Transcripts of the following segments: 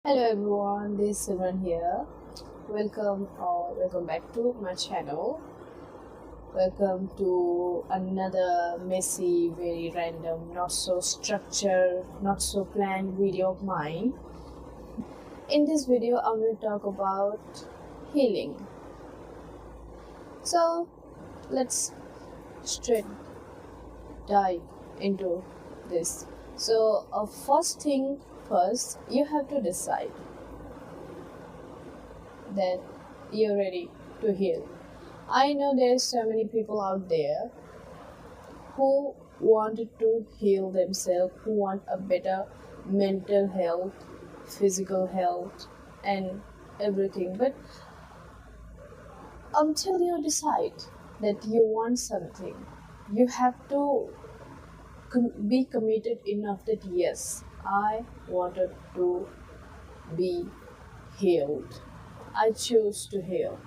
Hello everyone, this is Simran here. Welcome back to my channel. Welcome to another messy, very random, not so structured, not so planned video of mine. In this video, I will talk about healing. So let's straight dive into this. So, first thing first, you have to decide that you're ready to heal. I know there's so many people out there who wanted to heal themselves, who want a better mental health, physical health, and everything. But until you decide that you want something, you have to be committed enough that yes, I wanted to be healed. I choose to heal.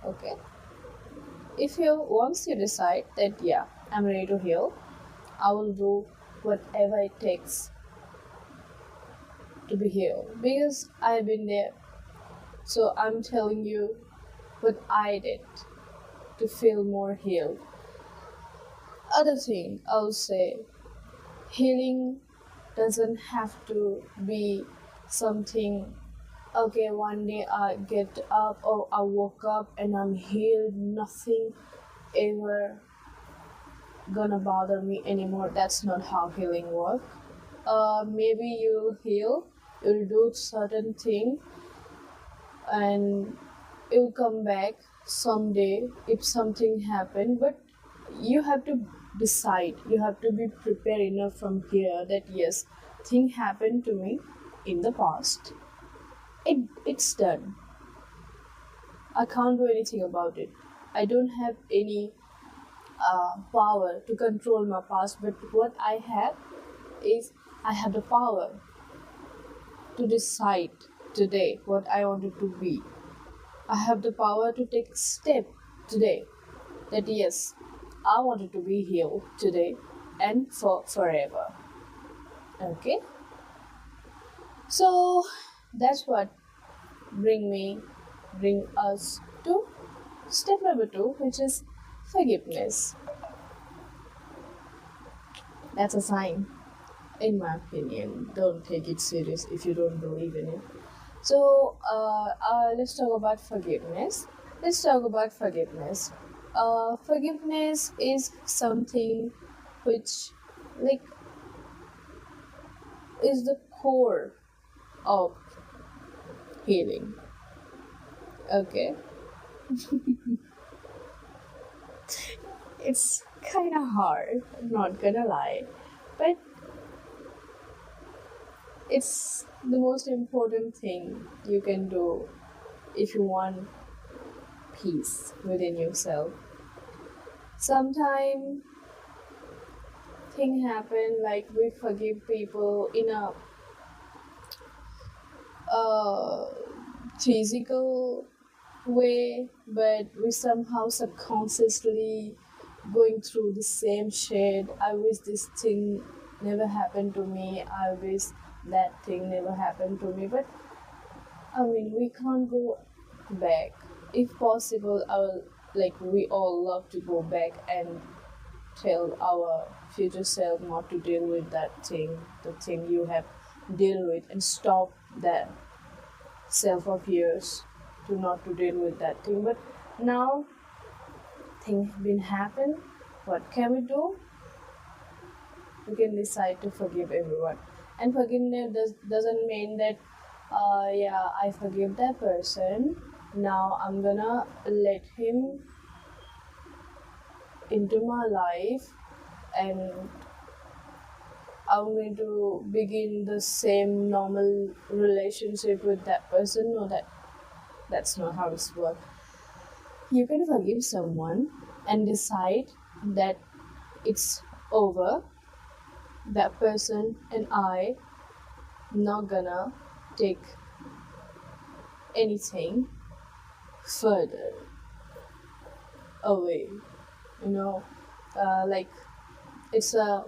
Okay. If you once you decide that yeah, I'm ready to heal, I will do whatever it takes to be healed because I've been there. So I'm telling you what I did to feel more healed. Other thing I'll say, healing doesn't have to be something. Okay, one day I get up or I woke up and I'm healed, nothing ever gonna bother me anymore. That's not how healing works. Maybe you'll heal, you'll do certain thing, and you'll come back someday if something happened. But you have to decide. You have to be prepared enough from here that yes, thing happened to me in the past. It's done. I can't do anything about it. I don't have any power to control my past, but what I have is I have the power to decide today what I wanted to be. I have the power to take step today that yes, I wanted to be healed today and for forever. Okay, so that's what bring us to step number two, which is forgiveness. That's a sign, in my opinion. Don't take it serious if you don't believe in it. So let's talk about forgiveness. Let's talk about forgiveness. Forgiveness is something which, like, is the core of healing. Okay, it's kind of hard. I'm not gonna lie, but it's the most important thing you can do if you want peace within yourself. Sometimes thing happen like we forgive people in a uh, physical way, but we somehow subconsciously going through the same shade. I wish this thing never happened to me. I wish that thing never happened to me. But I mean, we can't go back. If possible, I will, like, we all love to go back and tell our future self not to deal with that thing, the thing you have deal with, and stop that self of yours to not to deal with that thing. But now thing been happen, what can we do? We can decide to forgive everyone. And forgiveness doesn't mean that yeah, I forgive that person, now I'm gonna let him into my life and I'm going to begin the same normal relationship with that person. No, that's not how it's works. You can forgive someone and decide that it's over. That person and I not gonna take anything further away. You know, like it's a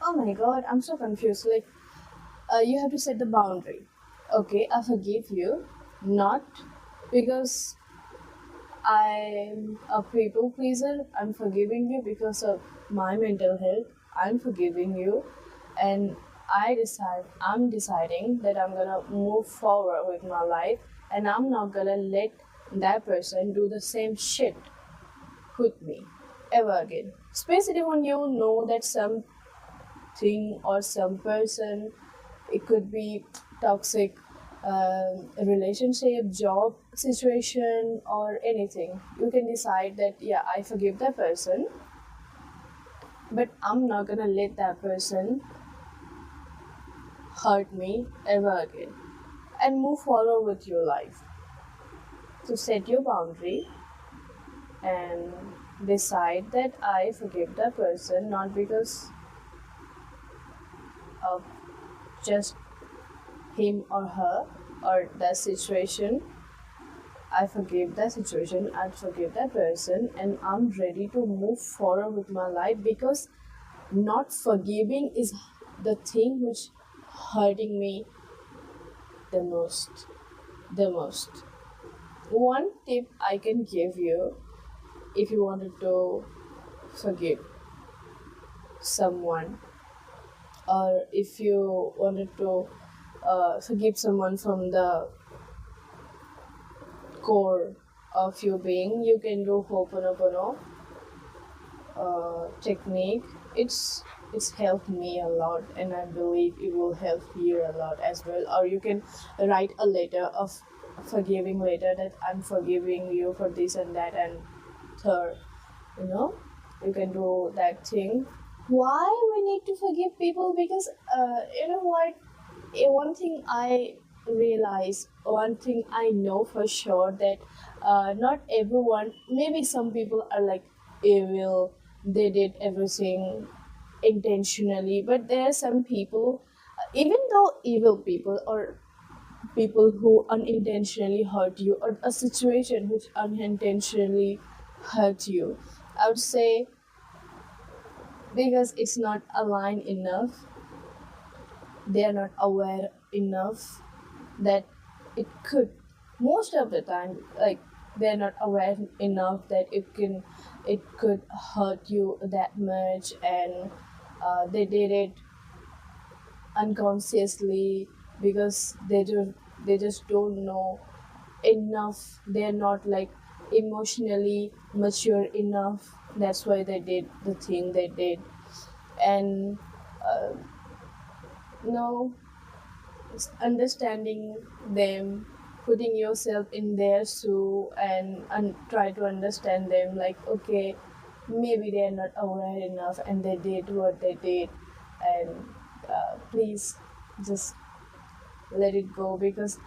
Oh my god, I'm so confused. Like, you have to set the boundary. Okay, I forgive you, not because I'm a people pleaser. I'm forgiving you because of my mental health. I'm forgiving you, and I'm deciding that I'm gonna move forward with my life, and I'm not gonna let that person do the same shit with me ever again. Especially when you know that something or some person, it could be toxic relationship, job situation, or anything. You can decide that, yeah, I forgive that person, but I'm not gonna let that person hurt me ever again, and move forward with your life. So set your boundary and decide that I forgive that person, not because of just him or her or that situation. I forgive that situation, I forgive that person, and I'm ready to move forward with my life, because not forgiving is the thing which hurting me the most. The most. One tip I can give you, if you wanted to forgive someone, or if you wanted to forgive someone from the core of your being, you can do Ho'oponopono technique. It's helped me a lot, and I believe it will help you a lot as well. Or you can write a letter of forgiving later, that I'm forgiving you for this and that and third. You know, you can do that thing. Why we need to forgive people? Because you know what? One thing I realize, one thing I know for sure, that not everyone, maybe some people are like evil, they did everything intentionally, but there are some people, even though evil people or people who unintentionally hurt you, or a situation which unintentionally hurt you, I would say, because it's not aligned enough, they are not aware enough that it could, most of the time, like, they're not aware enough that it could hurt you that much, and they did it unconsciously, because they just don't know enough, they're not like emotionally mature enough, that's why they did the thing they did. And uh, no, understanding them, putting yourself in their shoe, and try to understand them, like, okay, maybe they're not aware enough and they did what they did, and please just let it go, because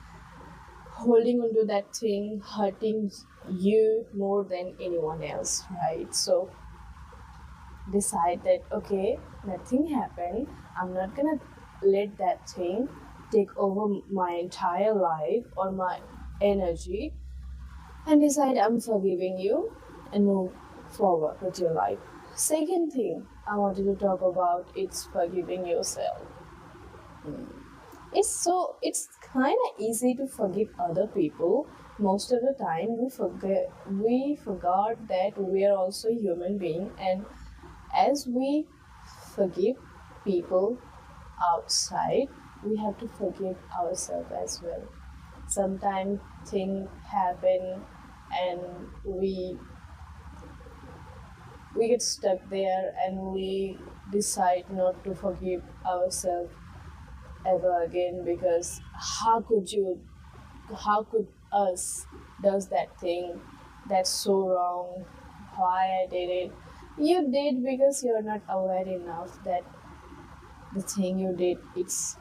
holding on to that thing hurting you more than anyone else, right? So decide that, okay, nothing happened, I'm not gonna let that thing take over my entire life or my energy, and decide I'm forgiving you, and move forward with your life. Second thing I wanted to talk about is forgiving yourself. It's kind of easy to forgive other people. Most of the time we forgot that we are also human being, and as we forgive people outside, we have to forgive ourselves as well. Sometimes things happen, and we get stuck there, and we decide not to forgive ourselves ever again, because how could us does that thing that's so wrong, why I did it. You did because you're not aware enough that the thing you did, it's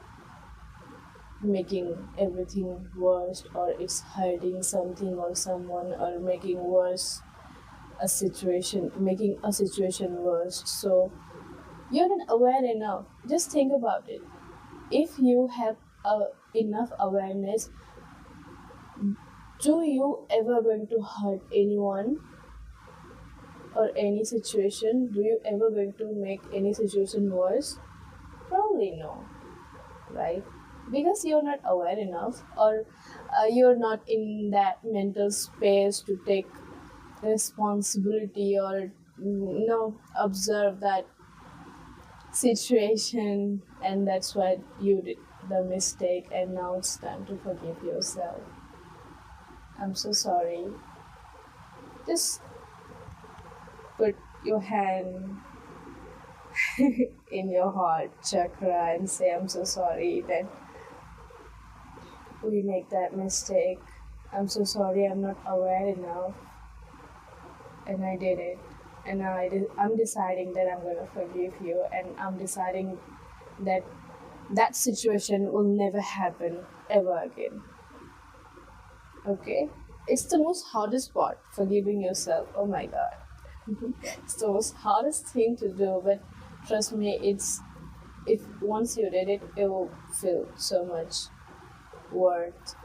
making everything worse, or it's hurting something or someone, or making worse a situation, making a situation worse. So you're not aware enough. Just think about it. If you have enough awareness, do you ever going to hurt anyone or any situation? Do you ever going to make any situation worse? already know, right? Because you're not aware enough, or you're not in that mental space to take responsibility, or observe that situation, and that's why you did the mistake, and now it's time to forgive yourself. I'm so sorry. Just put your hand in your heart chakra and say, I'm so sorry that we make that mistake. I'm so sorry, I'm not aware enough, and I did it. And now I'm deciding that I'm gonna forgive you, and I'm deciding that that situation will never happen ever again. Okay? It's the most hardest part, forgiving yourself. Oh my god. It's the most hardest thing to do, but trust me, it's if once you did it, it will feel so much worth.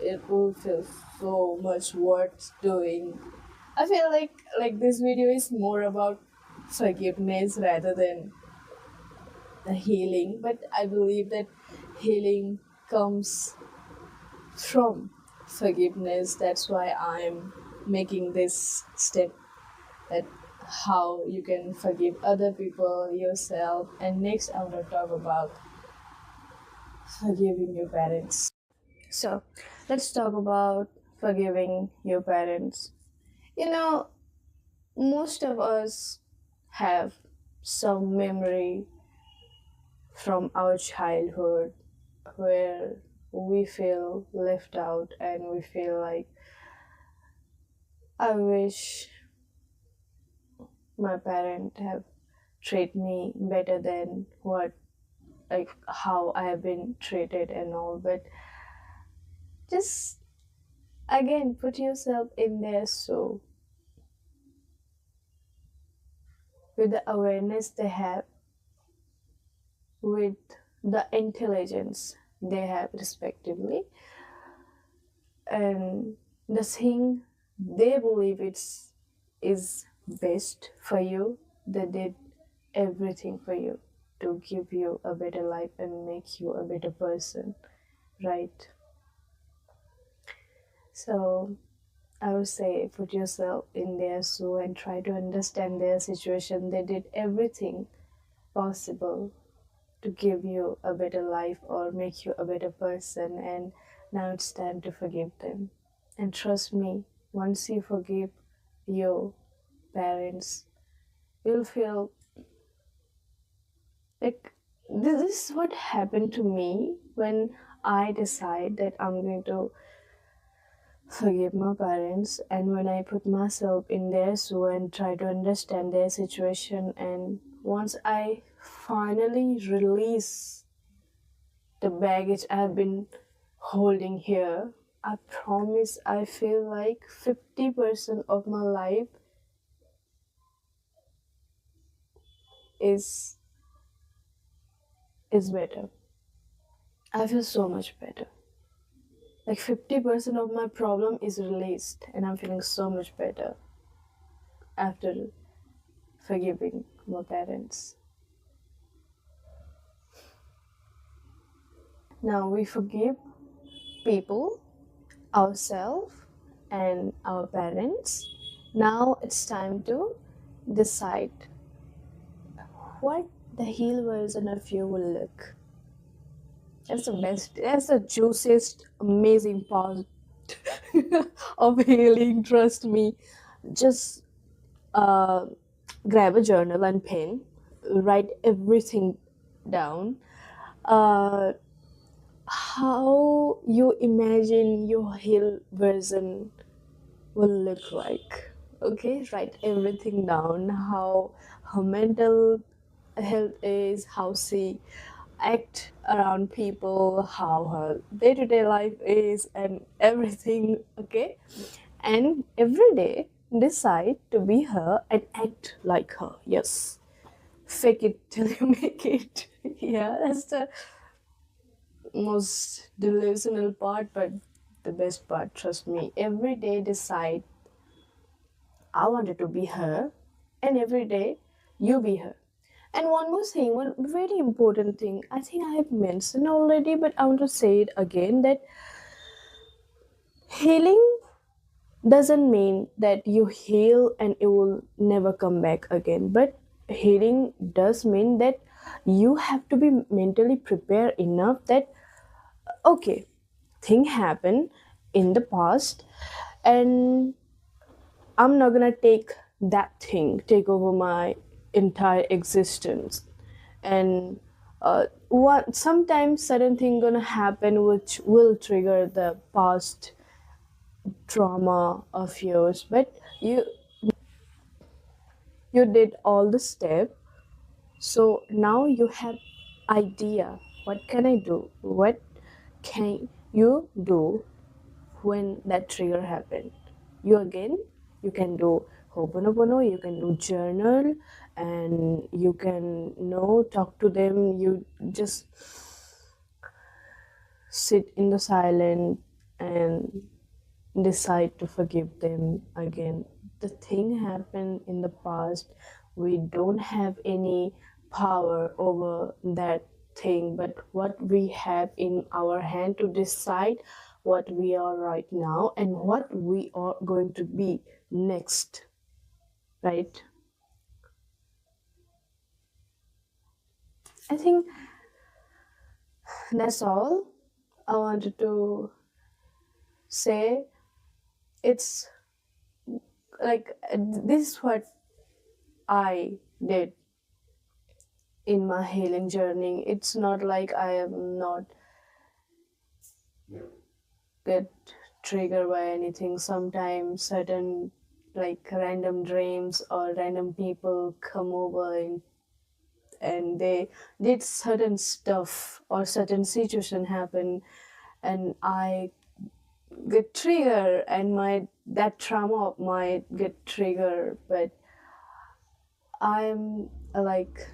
It will feel so much worth doing. I feel like this video is more about forgiveness rather than the healing, but I believe that healing comes from forgiveness. That's why I'm making this step, that how you can forgive other people, yourself. And next I'm going to talk about forgiving your parents. So let's talk about forgiving your parents. You know, most of us have some memory from our childhood where we feel left out, and we feel like, I wish my parent have treated me better than what, like how I have been treated and all. But just again put yourself in there. So with the awareness they have, with the intelligence they have respectively, and the thing they believe it's is best for you, they did everything for you to give you a better life and make you a better person, right? So I would say put yourself in their shoe and try to understand their situation. They did everything possible to give you a better life or make you a better person, and now it's time to forgive them. And trust me, once you forgive your parents, you'll feel like, this is what happened to me when I decide that I'm going to forgive my parents, and when I put myself in their shoe and try to understand their situation. And once I finally release the baggage I've been holding here, I promise I feel like 50% of my life is better. I feel so much better. Like 50% of my problem is released, and I'm feeling so much better after forgiving my parents. Now we forgive people, ourselves, and our parents. Now it's time to decide what the healed version of you will look. That's the best, that's the juiciest, amazing part of healing, trust me. Just grab a journal and pen, write everything down. Uh, how you imagine your healed version will look like. Okay, write everything down. How her mental health is, how she act around people, how her day-to-day life is, and everything. Okay, and every day decide to be her and act like her. Yes, fake it till you make it. Yeah, that's the most delusional part, but the best part, trust me. Every day decide, I wanted to be her, and every day you be her. And one more thing, one very important thing, I think I have mentioned already, but I want to say it again, that healing doesn't mean that you heal and it will never come back again. But healing does mean that you have to be mentally prepared enough that, okay, thing happened in the past, and I'm not gonna take over my entire existence. And what sometimes certain thing gonna happen which will trigger the past trauma of yours, but you did all the step, so now you have idea what can I do, what can you do when that trigger happened. You can do ho'oponopono, you can do journal, and you can talk to them. You just sit in the silent and decide to forgive them again. The thing happened in the past, we don't have any power over that thing, but what we have in our hand to decide what we are right now and what we are going to be next, right? I think that's all I wanted to say. It's like this is what I did in my healing journey. It's not like I am not get triggered by anything. Sometimes certain like random dreams or random people come over and they did certain stuff or certain situation happen, and I get triggered and my that trauma might get triggered. But I'm like,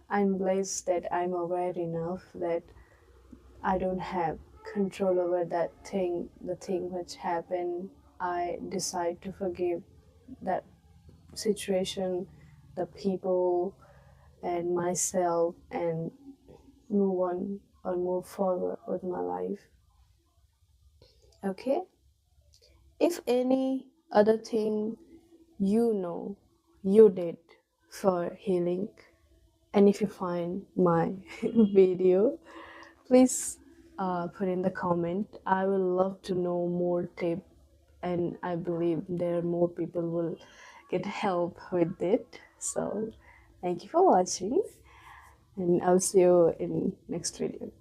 I'm blessed that I'm aware enough that I don't have control over that thing, the thing which happened. I decide to forgive that situation, the people, and myself, and move on or move forward with my life. Okay? If any other thing you did for healing, and if you find my video, please put in the comment. I will love to know more tips, and I believe there are more people will get help with it. So thank you for watching, and I'll see you in next video.